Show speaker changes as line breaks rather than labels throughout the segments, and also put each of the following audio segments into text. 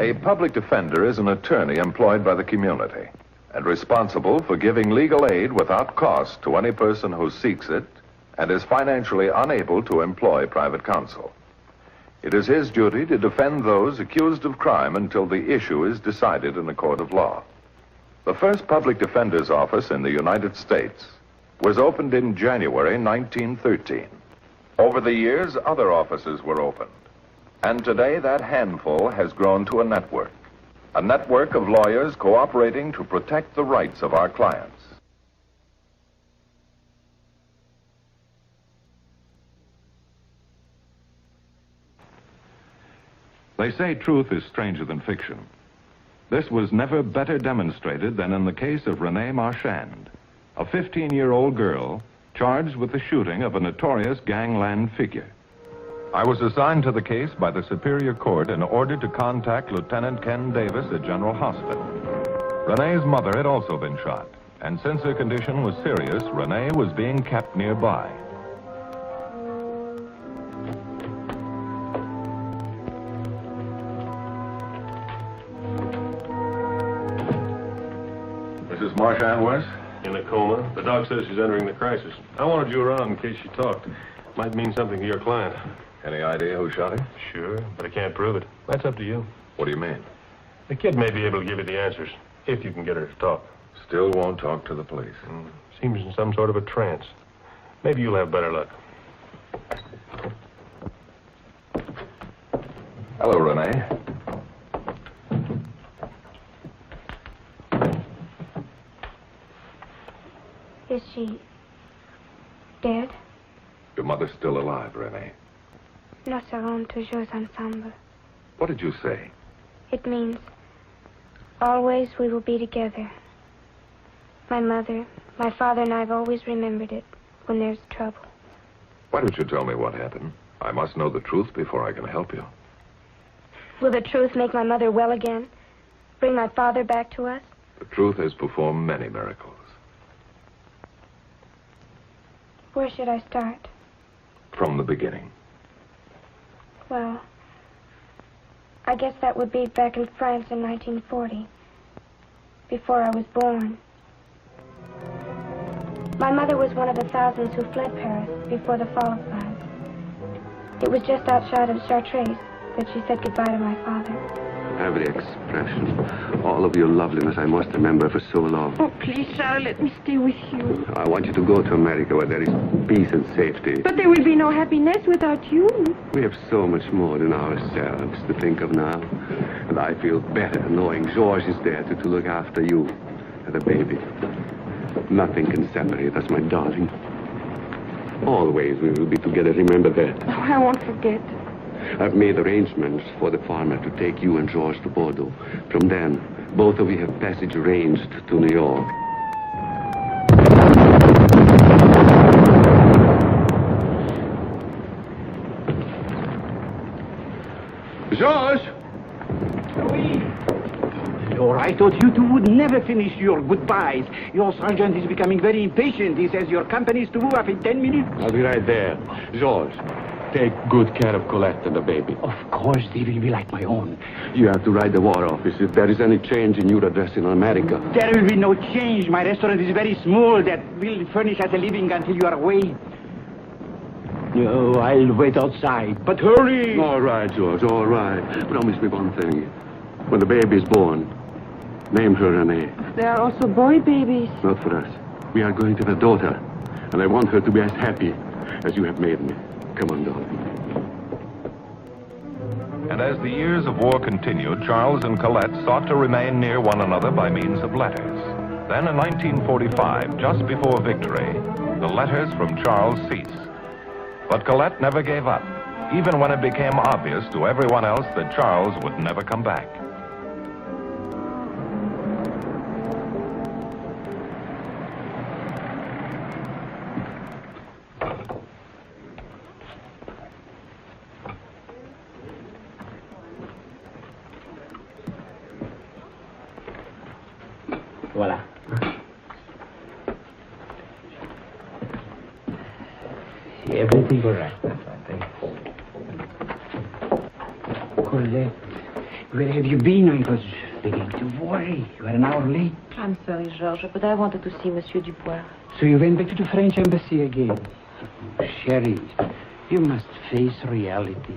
A public defender is an attorney employed by the community and responsible for giving legal aid without cost to any person who seeks it and is financially unable to employ private counsel. It is his duty to defend those accused of crime until the issue is decided in a court of law. The first public defender's office in the United States was opened in January 1913. Over the years, other offices were opened. And today, that handful has grown to a network of lawyers cooperating to protect the rights of our clients.
They say truth is stranger than fiction. This was never better demonstrated than in the case of Renee Marchand, a 15-year-old girl charged with the shooting of a notorious gangland figure. I was assigned to the case by the Superior Court and ordered to contact Lieutenant Ken Davis at General Hospital. Renee's mother had also been shot, and since her condition was serious, Renee was being kept nearby.
Mrs. Marchand, Wes?
In a coma. The doc says she's entering the crisis. I wanted you around in case she talked. Might mean something to your client.
Any idea who shot him?
Sure, but I can't prove it. That's up to you.
What do you mean?
The kid may be able to give you the answers, if you can get her to talk.
Still won't talk to the police.
Seems in some sort of a trance. Maybe you'll have better luck.
Hello, Renee.
Is she dead?
Your mother's still alive, Renee.
Nous serons toujours ensemble.
What did you say?
It means always we will be together. My mother, my father, and I've always remembered it when there's trouble.
Why don't you tell me what happened? I must know the truth before I can help you.
Will the truth make my mother well again? Bring my father back to us?
The truth has performed many miracles.
Where should I start?
From the beginning.
Well, I guess that would be back in France in 1940, before I was born. My mother was one of the thousands who fled Paris before the fall of France. It was just outside of Chartres that she said goodbye to my father.
Every expression, all of your loveliness I must remember for so long.
Oh, please, Charles, let me stay with you.
I want you to go to America where there is peace and safety.
But there will be no happiness without you.
We have so much more than ourselves to think of now. And I feel better knowing George is there to look after you and the baby. Nothing can separate us, my darling. Always we will be together, remember that.
Oh, I won't forget.
I've made arrangements for the farmer to take you and George to Bordeaux. From then, both of you have passage arranged to New York. George!
Or I thought you two would never finish your goodbyes. Your sergeant is becoming very impatient. He says your company is to move up in 10 minutes.
I'll be right there. George, take good care of Colette and the baby.
Of course, they will be like my own.
You have to write the War Office if there is any change in your address in America.
There will be no change. My restaurant is very small. That will furnish us a living until you are away. No, I'll wait outside. But hurry!
All right, George, all right. Promise me one thing. When the baby is born, name her Renee.
There are also boy babies.
Not for us. We are going to have a daughter. And I want her to be as happy as you have made me. Come on, darling.
And as the years of war continued, Charles and Colette sought to remain near one another by means of letters. Then in 1945, just before victory, the letters from Charles ceased. But Colette never gave up, even when it became obvious to everyone else that Charles would never come back.
Voilà. Everything all right. That's right. Colette, Where have you been? I was beginning to worry. You are an hour late.
I'm sorry, Georges, but I wanted to see Monsieur Dubois.
So you went back to the French embassy again. Sherry, you must face reality.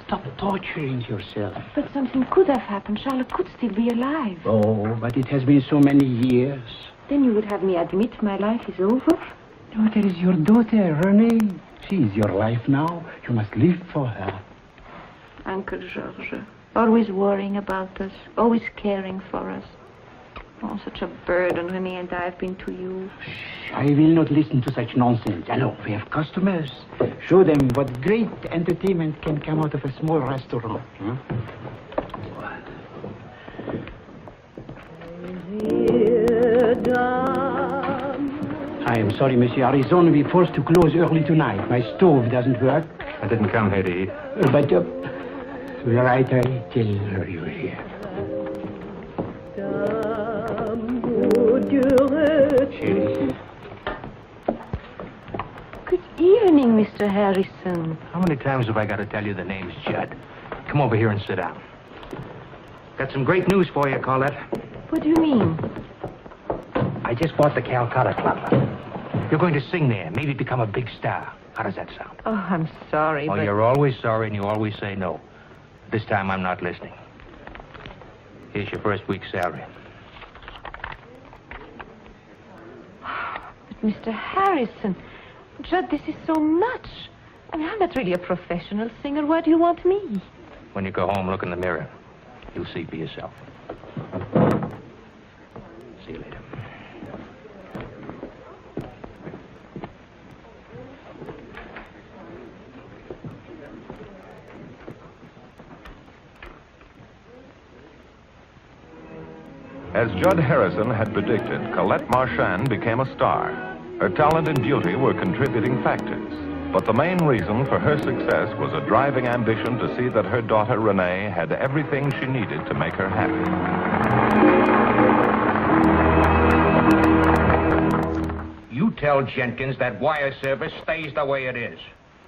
Stop torturing yourself.
But something could have happened. Charlotte could still be alive.
Oh, but it has been so many years.
Then you would have me admit my life is over?
No, there is your daughter, Renee. She is your life now. You must live for her.
Uncle Georges, always worrying about us, always caring for us. Oh, such a burden Renee and I have been to you.
Shh, I will not listen to such nonsense. Hello, we have customers. Show them what great entertainment can come out of a small restaurant. Huh? I am sorry, Monsieur Harrison. We're forced to close early tonight. My stove doesn't work.
I didn't come here to eat.
But, right, I tell her you were here. Sherry.
Good evening, Mr. Harrison.
How many times have I got to tell you the name's Judd? Come over here and sit down. Got some great news for you, Colette.
What do you mean?
I just bought the Calcutta Club. You're going to sing there, maybe become a big star. How does that sound?
Oh, I'm sorry,
Oh,
but...
you're always sorry and you always say no. This time I'm not listening. Here's your first week's salary.
But Mr. Harrison, Judd, this is so much. I mean, I'm not really a professional singer. Why do you want me?
When you go home, look in the mirror. You'll see for yourself. See you later.
As Judd Harrison had predicted, Colette Marchand became a star. Her talent and beauty were contributing factors. But the main reason for her success was a driving ambition to see that her daughter Renee had everything she needed to make her happy.
You tell Jenkins that wire service stays the way it is.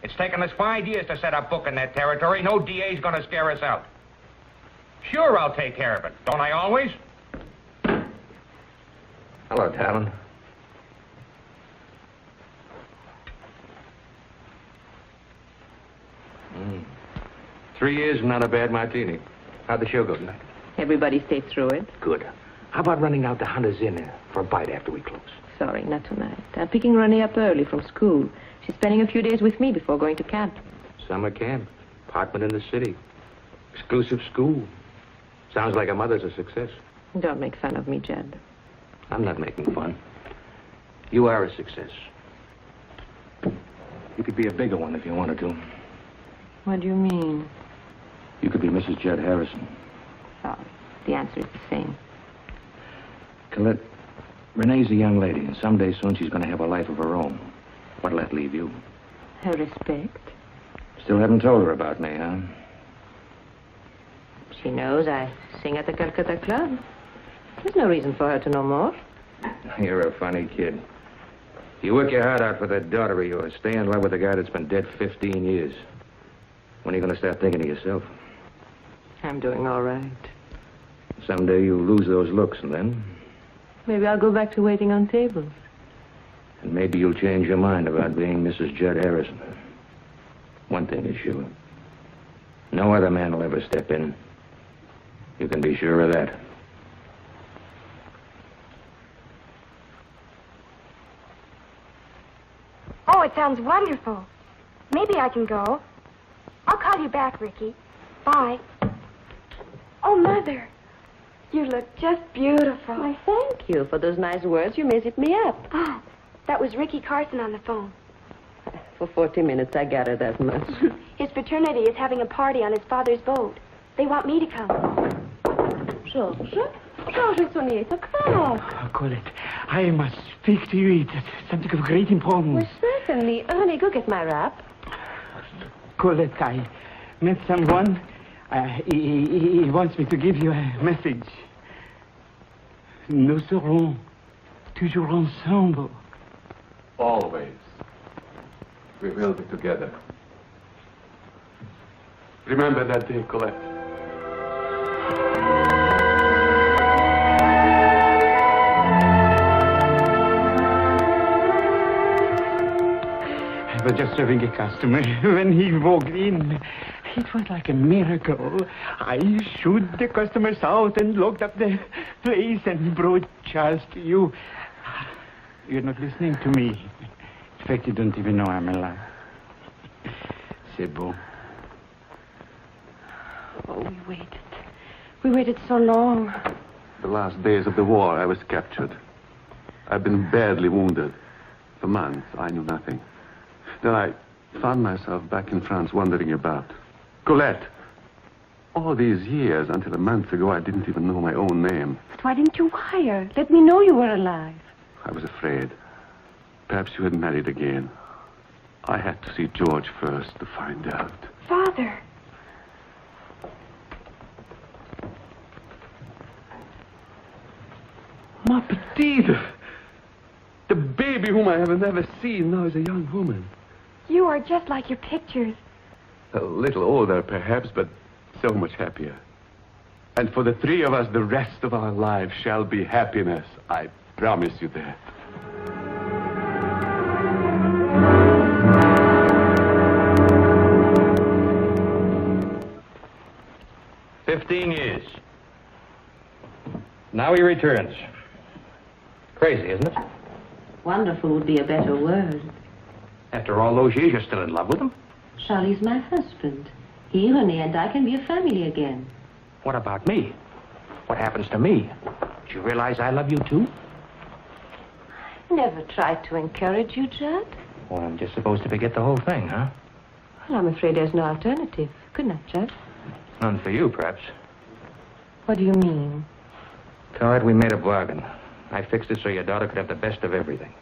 It's taken us 5 years to set up book in that territory. No DA's gonna scare us out. Sure, I'll take care of it. Don't I always?
Hello, Talon. 3 years and not a bad martini. How'd the show go tonight?
Everybody stayed through it.
Good. How about running out to Hunter's Inn for a bite after we close?
Sorry, not tonight. I'm picking Renee up early from school. She's spending a few days with me before going to camp.
Summer camp. Apartment in the city. Exclusive school. Sounds like a mother's a success.
Don't make fun of me, Judd.
I'm not making fun. You are a success. You could be a bigger one if you wanted to.
What do you mean?
You could be Mrs. Judd Harrison.
Sorry. The answer is the same.
Colette, Renee's a young lady, and someday soon she's going to have a life of her own. What'll that leave you?
Her respect.
Still haven't told her about me, huh?
She knows I sing at the Calcutta Club. There's no reason for her to know more.
You're a funny kid. You work your heart out for that daughter of yours. Stay in love with a guy that's been dead 15 years. When are you going to start thinking of yourself?
I'm doing all right.
Someday you'll lose those looks, and then...
Maybe I'll go back to waiting on tables.
And maybe you'll change your mind about being Mrs. Judd Harrison. One thing is sure. No other man will ever step in. You can be sure of that.
Oh, it sounds wonderful. Maybe I can go. I'll call you back, Ricky. Bye. Oh, Mother, you look just beautiful.
Why, thank you for those nice words. You may zip me up.
Oh, that was Ricky Carson on the phone.
For 40 minutes, I gathered that much.
His fraternity is having a party on his father's boat. They want me to come.
Georges? Georges, it's only 8 o'clock.
Oh, Colette, I must speak to you. It's something of great importance.
Well, certainly. Honey, go get my wrap.
Colette, I met someone. He wants me to give you a message. Nous serons toujours ensemble.
Always. We will be together. Remember that day, Colette.
was serving a customer when he walked in. It was like a miracle. I shooed the customers out and locked up the place and brought Charles to you. You're not listening to me. In fact, you don't even know I'm alive. C'est bon.
Oh, we waited. We waited so long.
The last days of the war, I was captured. I've been badly wounded. For months, I knew nothing. Then I found myself back in France wandering about. Colette. All these years, until a month ago, I didn't even know my own name.
But why didn't you wire? Let me know you were alive.
I was afraid. Perhaps you had married again. I had to see George first to find out.
Father.
Ma petite! The baby whom I have never seen now is a young woman.
You are just like your pictures.
A little older, perhaps, but so much happier. And for the three of us, the rest of our lives shall be happiness. I promise you that.
$15 Now he returns. Crazy, isn't it?
Wonderful would be a better word.
After all those years, you're still in love with him?
Charlie's my husband. He, Renee, and I can be a family again.
What about me? What happens to me? Do you realize I love you, too?
Never tried to encourage you, Judd.
Well, I'm just supposed to forget the whole thing, huh?
Well, I'm afraid there's no alternative. Good night, Judd.
None for you, perhaps.
What do you mean?
Todd, we made a bargain. I fixed it so your daughter could have the best of everything.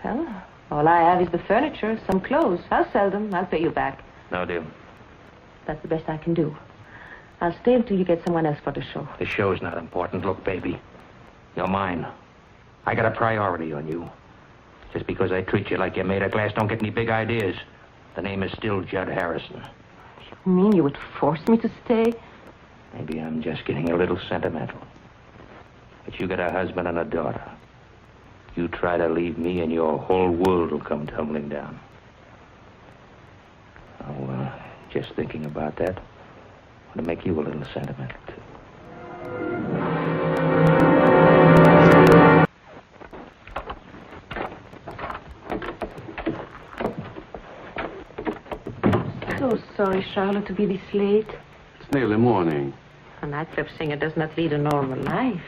Well, all I have is the furniture, some clothes. I'll sell them. I'll pay you back.
No deal.
That's the best I can do. I'll stay until you get someone else for the show.
The show's not important. Look, baby. You're mine. I got a priority on you. Just because I treat you like you're made of glass, don't get any big ideas. The name is still Judd Harrison.
You mean you would force me to stay?
Maybe I'm just getting a little sentimental. But you got a husband and a daughter. You try to leave me and your whole world will come tumbling down. Oh, just thinking about that, I want to make you a little sentimental, too.
So sorry, Charlotte, to be this late.
It's nearly morning.
A nightclub singer does not lead a normal life.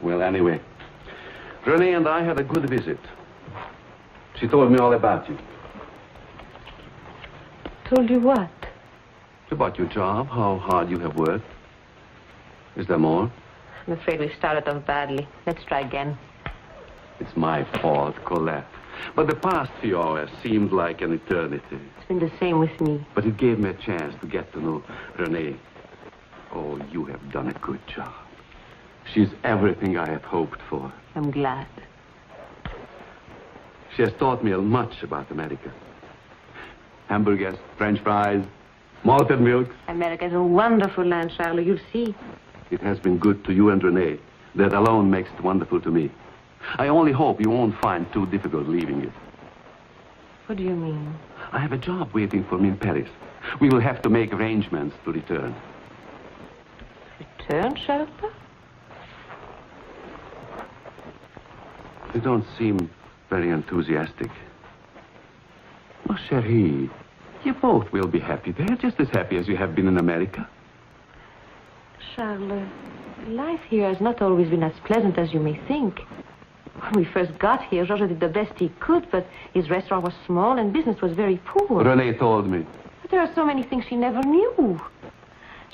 Well, anyway, Renee and I had a good visit. She told me all about you.
Told you what?
About your job, how hard you have worked. Is there more?
I'm afraid we started off badly. Let's try again.
It's my fault, Colette. But the past few hours seemed like an eternity.
It's been the same with me.
But it gave me a chance to get to know Renee. Oh, you have done a good job. She's everything I had hoped for.
I'm glad.
She has taught me much about America. Hamburgers, French fries, malted milks.
America is a wonderful land, Charlotte. You'll see.
It has been good to you and Renee. That alone makes it wonderful to me. I only hope you won't find too difficult leaving it.
What do you mean?
I have a job waiting for me in Paris. We will have to make arrangements to return.
Return, Charlotte?
You don't seem very enthusiastic. Oh, chérie, you both will be happy there, just as happy as you have been in America.
Charlotte, life here has not always been as pleasant as you may think. When we first got here, Georges did the best he could, but his restaurant was small and business was very poor.
Renee told me.
But there are so many things she never knew.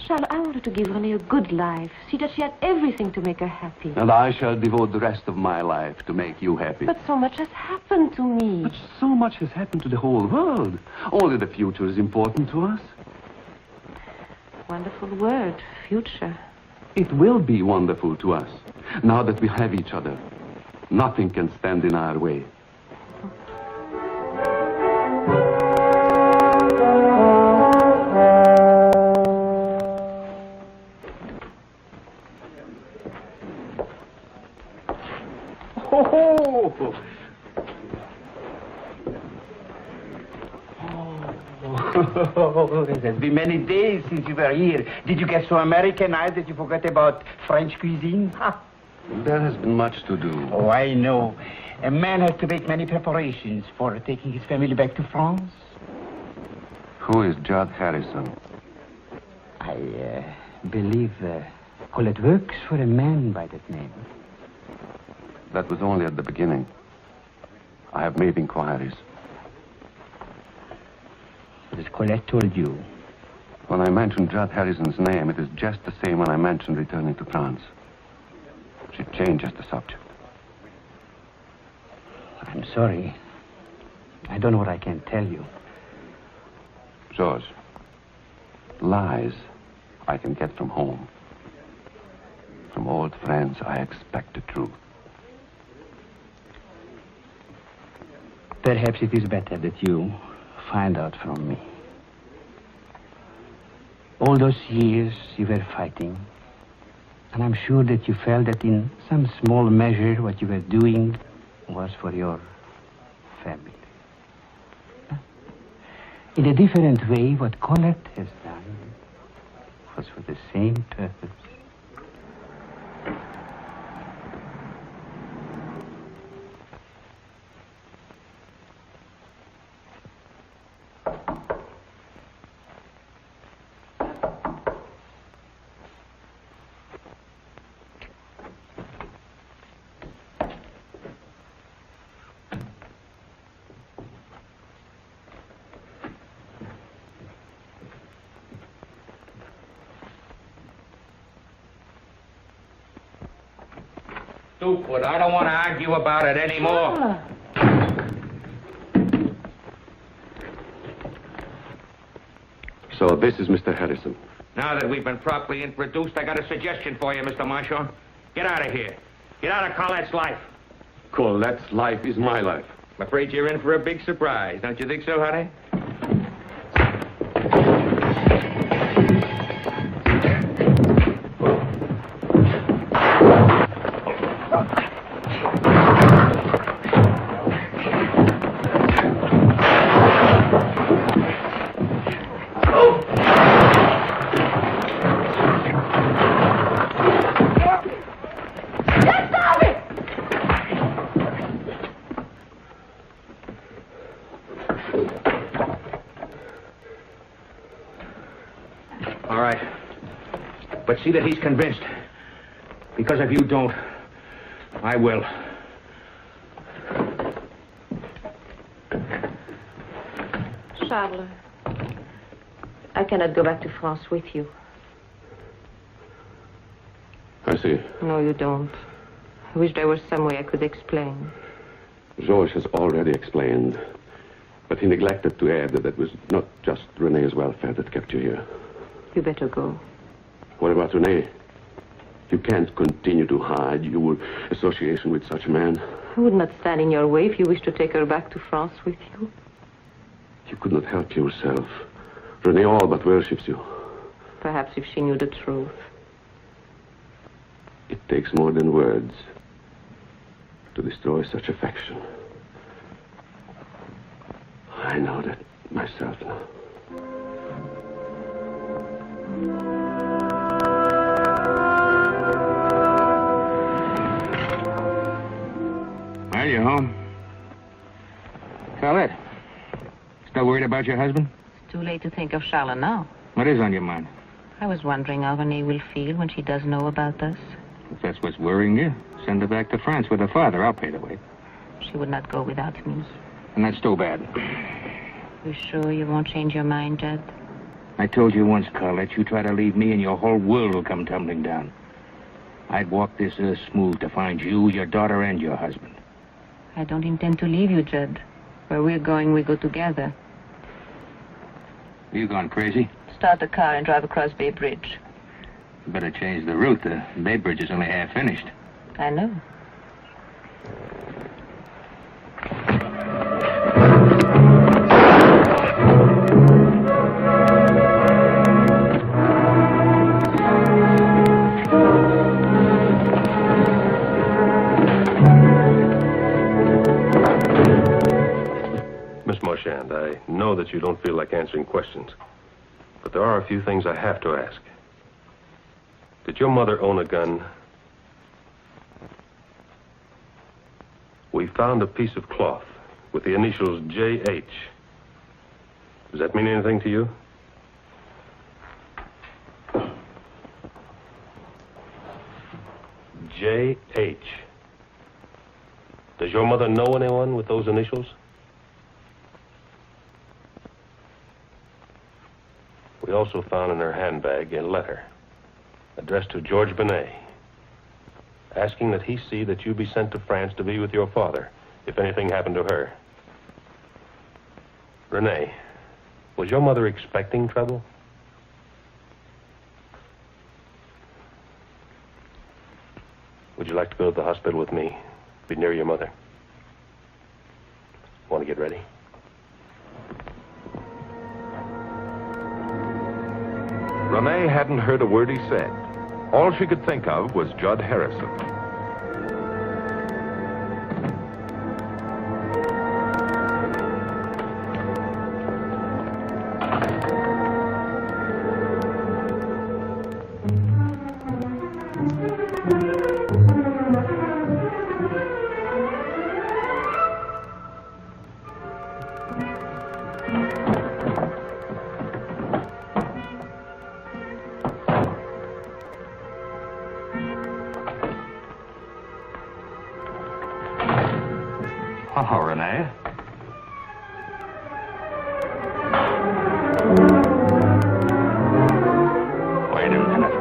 Charlotte, I wanted to give Renee a good life, see that she had everything to make her happy.
And I shall devote the rest of my life to make you happy.
But so much has happened to me.
But so much has happened to the whole world. Only the future is important to us.
Wonderful word, future.
It will be wonderful to us. Now that we have each other, nothing can stand in our way.
Oh, it has been many days since you were here. Did you get so Americanized that you forgot about French cuisine? Huh?
There has been much to do.
Oh, I know. A man has to make many preparations for taking his family back to France.
Who is Judd Harrison?
I believe Colette works for a man by that name.
That was only at the beginning. I have made inquiries.
What has Colette told you?
When I mentioned Judd Harrison's name, it is just the same when I mentioned returning to France. She changes the subject.
I'm sorry. I don't know what I can tell you.
George, lies I can get from home. From old friends, I expect the truth.
Perhaps it is better that you find out from me. All those years you were fighting, and I'm sure that you felt that in some small measure what you were doing was for your family. In a different way, what Colette has done was for the same purpose.
Stupid. I don't want to argue about it anymore.
So this is Mr. Harrison.
Now that we've been properly introduced, I got a suggestion for you, Mr. Marshall. Get out of here. Get out of Colette's life.
Colette's life is my life.
I'm afraid you're in for a big surprise. Don't you think so, honey? But see that he's convinced. Because if you don't, I will.
Charles, I cannot go back to France with you.
I see.
No, you don't. I wish there was some way I could explain.
Georges has already explained. But he neglected to add that it was not just Renee's welfare that kept you here.
You better go.
What about Renee? You can't continue to hide your association with such a man.
I would not stand in your way if you wish to take her back to France with you.
You could not help yourself. Renee all but worships you.
Perhaps if she knew the truth.
It takes more than words to destroy such affection. I know that myself now.
Well, you're home. Colette, still worried about your husband?
It's too late to think of Charlotte now.
What is on your mind?
I was wondering how Renee will feel when she does know about us.
If that's what's worrying you, send her back to France with her father. I'll pay the way.
She would not go without me.
And that's too bad.
You sure you won't change your mind, Judd?
I told you once, Colette, you try to leave me and your whole world will come tumbling down. I'd walk this earth smooth to find you, your daughter, and your husband.
I don't intend to leave you, Judd. Where we're going, we go together.
You gone crazy?
Start the car and drive across Bay Bridge.
You better change the route. The Bay Bridge is only half finished.
I know.
Miss Marchand, I know that you don't feel like answering questions. But there are a few things I have to ask. Did your mother own a gun? We found a piece of cloth with the initials J.H. Does that mean anything to you? J.H. Does your mother know anyone with those initials? We also found in her handbag a letter addressed to George Benet, asking that he see that you be sent to France to be with your father if anything happened to her. Renee, was your mother expecting trouble? Would you like to go to the hospital with me? Be near your mother. Want to get ready?
Renee hadn't heard a word he said. All she could think of was Judd Harrison.
Oh, Renee. Wait a minute.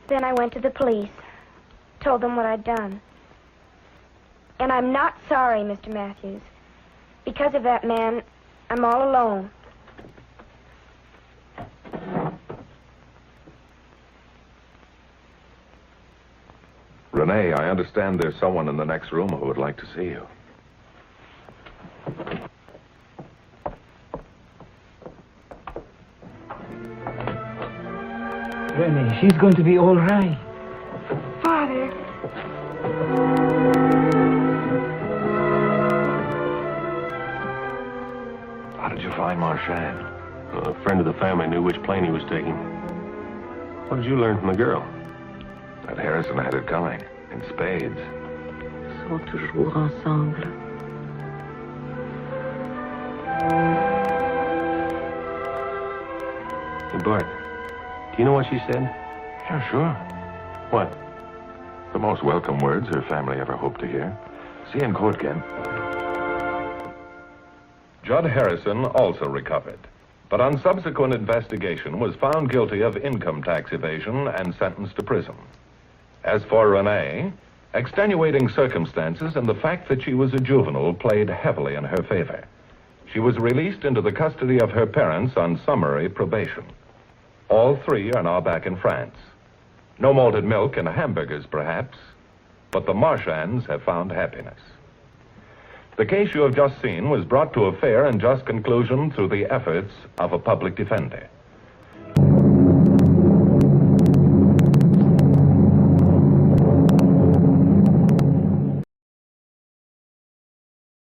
Then I went to the police, told them what I'd done. And I'm not sorry, Mr. Matthews. Because of that man, I'm all alone.
Renee, I understand there's someone in the next room who would like to see you.
Renee, she's going to be all right.
Father.
How did you find Marchand?
A friend of the family knew which plane he was taking. What did you learn from the girl?
That Harrison had it coming, in spades.
Sont toujours ensemble.
Hey, Bart, do you know what she said?
Yeah, sure.
What?
The most welcome words her family ever hoped to hear. See you in court, Ken. Judd Harrison also recovered, but on subsequent investigation was found guilty of income tax evasion and sentenced to prison. As for Renee, extenuating circumstances and the fact that she was a juvenile played heavily in her favor. She was released into the custody of her parents on summary probation. All three are now back in France. No malted milk and hamburgers, perhaps, but the Marchands have found happiness. The case you have just seen was brought to a fair and just conclusion through the efforts of a public defender.